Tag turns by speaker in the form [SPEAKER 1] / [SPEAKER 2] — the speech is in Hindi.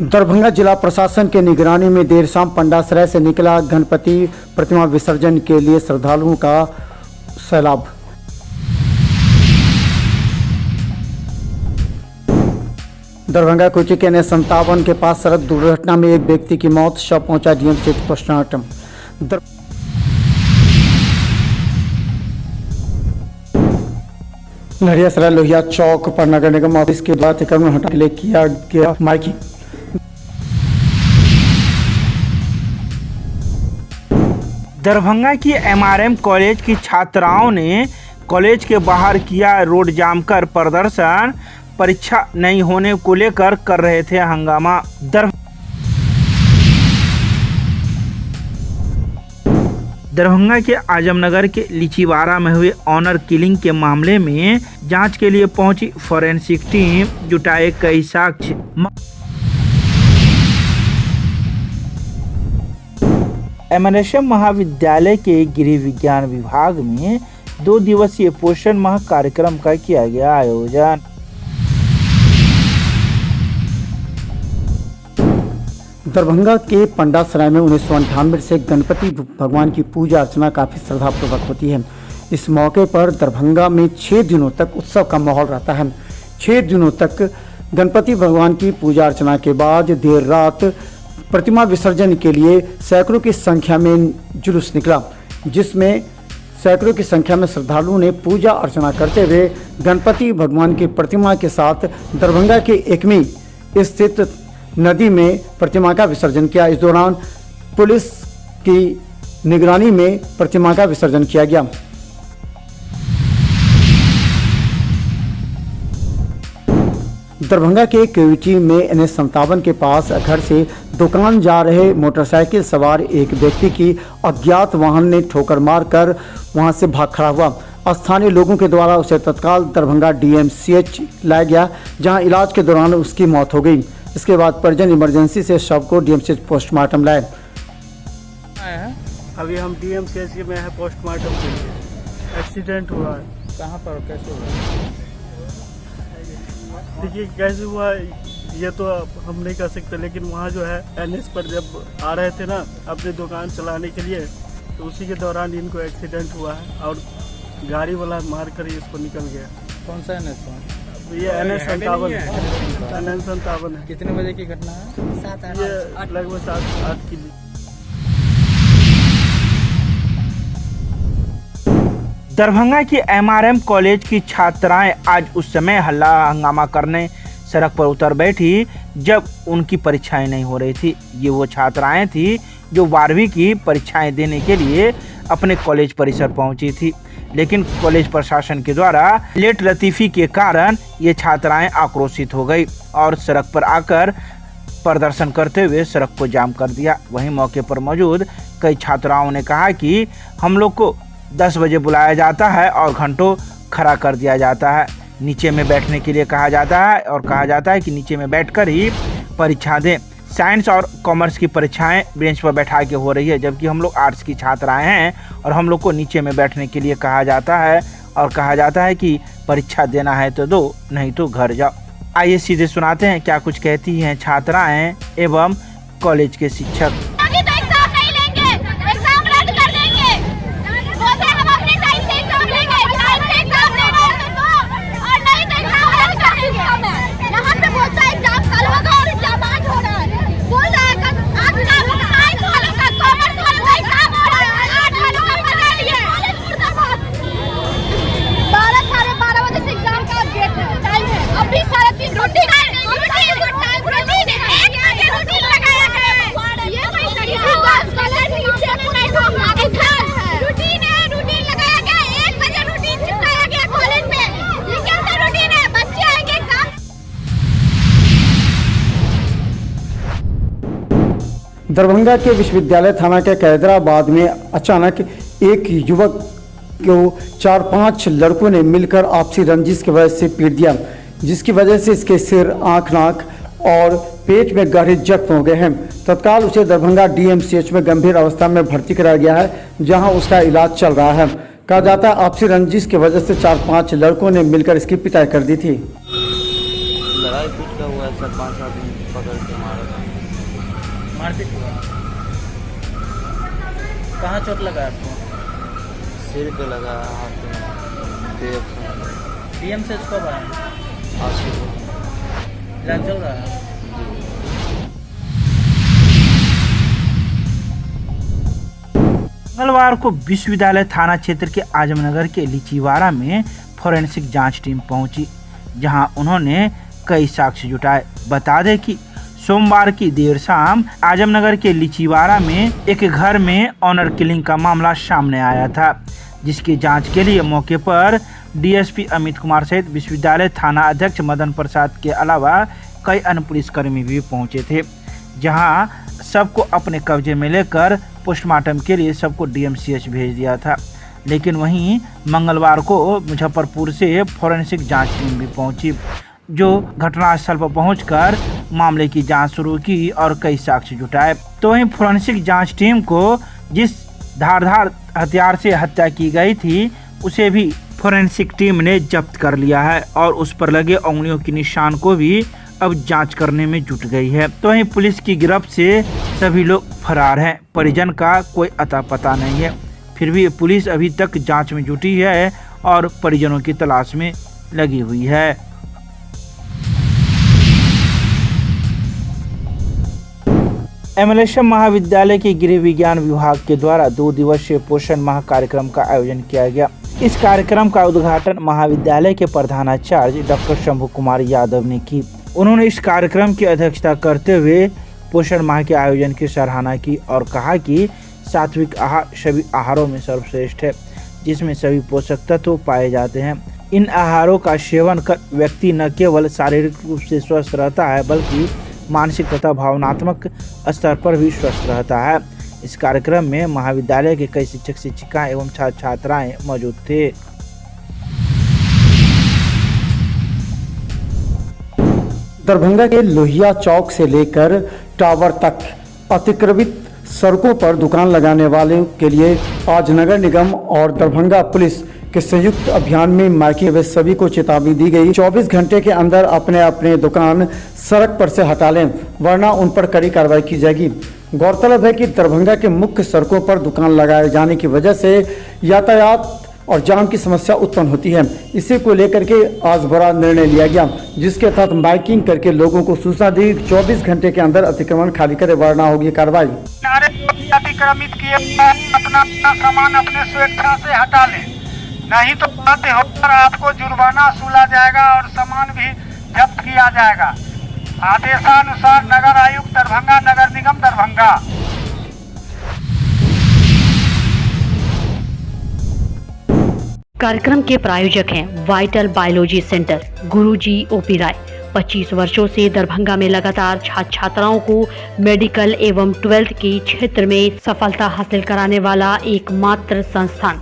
[SPEAKER 1] दरभंगा जिला प्रशासन के निगरानी में देर शाम पंडासराय से निकला गणपति प्रतिमा विसर्जन के लिए श्रद्धालुओं का सैलाब। दरभंगा कोची के N57 के पास सड़क दुर्घटना में एक व्यक्ति की मौत, शव पहुंचा डीएमसी पोस्टमार्टम। लहरियासराय लोहिया चौक पर नगर निगम ऑफिस के द्वारा अतिक्रमण हटाने के लिए किया गया माइकिंग।
[SPEAKER 2] दरभंगा की MRM कॉलेज की छात्राओं ने कॉलेज के बाहर किया रोड जाम कर प्रदर्शन, परीक्षा नहीं होने को लेकर कर रहे थे हंगामा। दरभंगा के आजमनगर के लीचीवाड़ा में हुए ऑनर किलिंग के मामले में जांच के लिए पहुंची फॉरेंसिक टीम, जुटाए कई साक्ष्य। MNSM महाविद्यालय के गृह विज्ञान विभाग में 2 दिवसीय पोषण माह कार्यक्रम का किया गया आयोजन।
[SPEAKER 1] दरभंगा के पंडासराय में 1998 से गणपति भगवान की पूजा अर्चना काफ़ी श्रद्धापूर्वक होती है। इस मौके पर दरभंगा में 6 दिनों तक उत्सव का माहौल रहता है। 6 दिनों तक गणपति भगवान की पूजा अर्चना के बाद देर रात प्रतिमा विसर्जन के लिए सैकड़ों की संख्या में जुलूस निकला, जिसमें सैकड़ों की संख्या में श्रद्धालुओं ने पूजा अर्चना करते हुए गणपति भगवान की प्रतिमा के साथ दरभंगा के एकमी स्थित नदी में प्रतिमा का विसर्जन किया। इस दौरान पुलिस की निगरानी में प्रतिमा का विसर्जन किया गया। दरभंगा के केवीटी में N57 के पास घर से दुकान जा रहे मोटरसाइकिल सवार एक व्यक्ति की अज्ञात वाहन ने ठोकर मारकर वहां से भाग खड़ा हुआ। स्थानीय लोगों के द्वारा उसे तत्काल दरभंगा DMCH लाया गया, जहां इलाज के दौरान उसकी मौत हो गई। इसके बाद परिजन इमरजेंसी से शव को DMCH पोस्टमार्टम लाए।
[SPEAKER 3] अभी हम DMCH में है पोस्टमार्टम के लिए। एक्सीडेंट हुआ है।
[SPEAKER 4] कहाँ पर कैसे हुआ?
[SPEAKER 3] देखिए कैसे हुआ ये तो हम नहीं कर सकते, लेकिन वहाँ जो है NS पर जब आ रहे थे ना अपनी दुकान चलाने के लिए, तो उसी के दौरान इनको एक्सीडेंट हुआ है और गाड़ी वाला मार कर इसको निकल गया।
[SPEAKER 4] कौन सा NS है?
[SPEAKER 3] ये N57 है।
[SPEAKER 4] कितने बजे की घटना है?
[SPEAKER 3] ये लगभग 7-8 की।
[SPEAKER 2] दरभंगा की MRM कॉलेज की छात्राएं आज उस समय हल्ला हंगामा करने सड़क पर उतर बैठी जब उनकी परीक्षाएं नहीं हो रही थी। ये वो छात्राएं थी जो 12वीं की परीक्षाएं देने के लिए अपने कॉलेज परिसर पहुंची थी, लेकिन कॉलेज प्रशासन के द्वारा लेट लतीफ़ी के कारण ये छात्राएं आक्रोशित हो गई और सड़क पर आकर प्रदर्शन करते हुए सड़क को जाम कर दिया। वहीं मौके पर मौजूद कई छात्राओं ने कहा कि हम लोग को 10 बजे बुलाया जाता है और घंटों खड़ा कर दिया जाता है, नीचे में बैठने के लिए कहा जाता है और कहा जाता है कि नीचे में बैठकर ही परीक्षा दें। साइंस और कॉमर्स की परीक्षाएं बेंच पर बैठा के हो रही है, जबकि हम लोग आर्ट्स की छात्राएं हैं और हम लोग को नीचे में बैठने के लिए कहा जाता है और कहा जाता है कि परीक्षा देना है तो दो, नहीं तो घर जाओ। आइए सीधे सुनाते हैं क्या कुछ कहती हैं छात्राएं एवं कॉलेज के शिक्षक।
[SPEAKER 1] दरभंगा के विश्वविद्यालय थाना के कैदराबाद में अचानक एक युवक को 4-5 लड़कों ने मिलकर आपसी रंजिश की वजह से पीट दिया, जिसकी वजह से इसके सिर, आंख, नाक और पेट में गहरे जख्म हो गए हैं। तत्काल उसे दरभंगा DMCH में गंभीर अवस्था में भर्ती कराया गया है, जहां उसका इलाज चल रहा है। कहा जाता है आपसी रंजिश की वजह से 4-5 लड़कों ने मिलकर इसकी पिटाई कर दी थी।
[SPEAKER 4] लड़ाई पीट का हुआ है, 4-5 आदमी पकड़ के मारा। मारपीट हुआ? कहाँ चोट लगा आपको?
[SPEAKER 5] सिर पे लगा, हाथ में, पेट में।
[SPEAKER 4] डीएमसीएच कब आए?
[SPEAKER 5] आज सुबह।
[SPEAKER 4] इलाज चल रहा है?
[SPEAKER 2] मंगलवार को विश्वविद्यालय थाना क्षेत्र के आजमनगर के लीचीवाड़ा में फोरेंसिक जांच टीम पहुंची, जहां उन्होंने कई साक्ष्य जुटाए। बता दें कि सोमवार की देर शाम आजमनगर के लीचीवाड़ा में एक घर में ऑनर किलिंग का मामला सामने आया था, जिसकी जांच के लिए मौके पर डीएसपी अमित कुमार सहित विश्वविद्यालय थाना अध्यक्ष मदन प्रसाद के अलावा कई अन्य पुलिसकर्मी भी पहुंचे थे, जहां सबको अपने कब्जे में लेकर पोस्टमार्टम के लिए सबको डीएमसीएच भेज दिया था। लेकिन वहीं मंगलवार को मुजफ्फरपुर से फोरेंसिक जांच टीम भी पहुंची, जो घटनास्थल पर पहुंचकर मामले की जांच शुरू की और कई साक्ष्य जुटाए। तो वहीं फोरेंसिक जांच टीम को जिस धारदार हथियार से हत्या की गई थी, उसे भी फोरेंसिक टीम ने जब्त कर लिया है और उस पर लगे उंगलियों के निशान को भी अब जांच करने में जुट गई है। तो वहीं पुलिस की गिरफ्त से सभी लोग फरार हैं। परिजन का कोई अता पता नहीं है। फिर भी पुलिस अभी तक जांच में जुटी है और परिजनों की तलाश में लगी हुई है। एमएलएसएम महाविद्यालय के गृह विज्ञान विभाग के द्वारा 2 दिवसीय पोषण माह कार्यक्रम का आयोजन किया गया। इस कार्यक्रम का उद्घाटन महाविद्यालय के प्रधानाचार्य डॉक्टर शंभू कुमार यादव ने की। उन्होंने इस कार्यक्रम की अध्यक्षता करते हुए पोषण माह के आयोजन की सराहना की और कहा कि सात्विक आहार सभी आहारों में सर्वश्रेष्ठ है, जिसमें सभी पोषक तत्व पाए जाते हैं। इन आहारों का सेवन कर व्यक्ति न केवल शारीरिक रूप से स्वस्थ रहता है, बल्कि मानसिक तथा भावनात्मक स्तर पर भी स्वस्थ रहता है। इस कार्यक्रम में महाविद्यालय के कई शिक्षक शिक्षिकाएं एवं छात्र छात्राएं मौजूद थे।
[SPEAKER 1] दरभंगा के लोहिया चौक से लेकर टावर तक अतिक्रमित सड़कों पर दुकान लगाने वालों के लिए आज नगर निगम और दरभंगा पुलिस के संयुक्त अभियान में माइकिंग वे सभी को चेतावनी दी गई। 24 घंटे के अंदर अपने अपने दुकान सड़क पर से हटा लें, वरना उन पर कड़ी कार्रवाई की जाएगी। गौरतलब है कि दरभंगा के मुख्य सड़कों पर दुकान लगाए जाने की वजह से यातायात और जाम की समस्या उत्पन्न होती है। इसी को लेकर के आज बड़ा निर्णय लिया गया, जिसके तहत माइकिंग करके लोगों को सूचना दी 24 घंटे के अंदर अतिक्रमण खाली करे, वरना होगी कार्रवाई।
[SPEAKER 6] अतिक्रमित किए अपना सामान अपने स्वेच्छा से हटा लें, नहीं तो बाध्य होकर आपको जुर्माना सूला जाएगा और सामान भी जब्त किया जाएगा। आदेशानुसार नगर आयुक्त दरभंगा, नगर निगम दरभंगा।
[SPEAKER 7] कार्यक्रम के प्रायोजक हैं वाइटल बायोलॉजी सेंटर, गुरुजी ओपी राय। 25 वर्षों से दरभंगा में लगातार छात्र छात्राओं को मेडिकल एवं 12th के क्षेत्र में सफलता हासिल कराने वाला एकमात्र संस्थान।